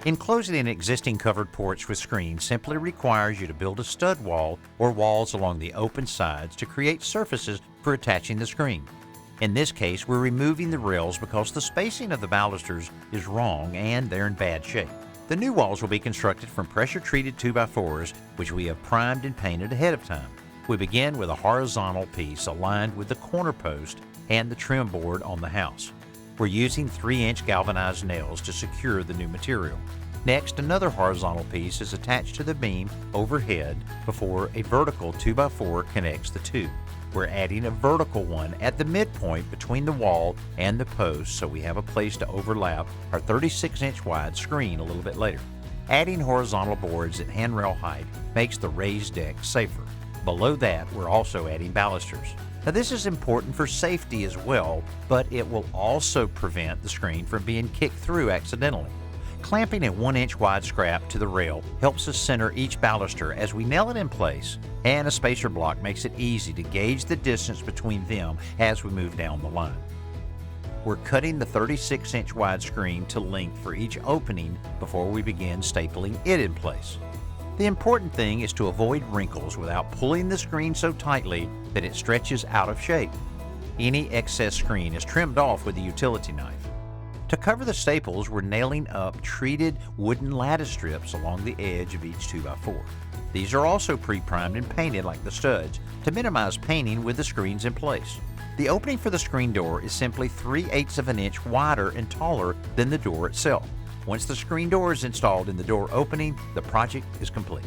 Enclosing an existing covered porch with screens simply requires you to build a stud wall or walls along the open sides to create surfaces for attaching the screen. In this case, we're removing the rails because the spacing of the balusters is wrong and they're in bad shape. The new walls will be constructed from pressure-treated 2x4s, which we have primed and painted ahead of time. We begin with a horizontal piece aligned with the corner post and the trim board on the house. We're using 3-inch galvanized nails to secure the new material. Next, another horizontal piece is attached to the beam overhead before a vertical 2x4 connects the two. We're adding a vertical one at the midpoint between the wall and the post so we have a place to overlap our 36-inch wide screen a little bit later. Adding horizontal boards at handrail height makes the raised deck safer. Below that, we're also adding balusters. Now this is important for safety as well, but it will also prevent the screen from being kicked through accidentally. Clamping a 1-inch wide scrap to the rail helps us center each baluster as we nail it in place, and a spacer block makes it easy to gauge the distance between them as we move down the line. We're cutting the 36-inch wide screen to length for each opening before we begin stapling it in place. The important thing is to avoid wrinkles without pulling the screen so tightly that it stretches out of shape. Any excess screen is trimmed off with a utility knife. To cover the staples, we're nailing up treated wooden lattice strips along the edge of each 2x4. These are also pre-primed and painted like the studs to minimize painting with the screens in place. The opening for the screen door is simply 3/8 of an inch wider and taller than the door itself. Once the screen door is installed in the door opening, the project is complete.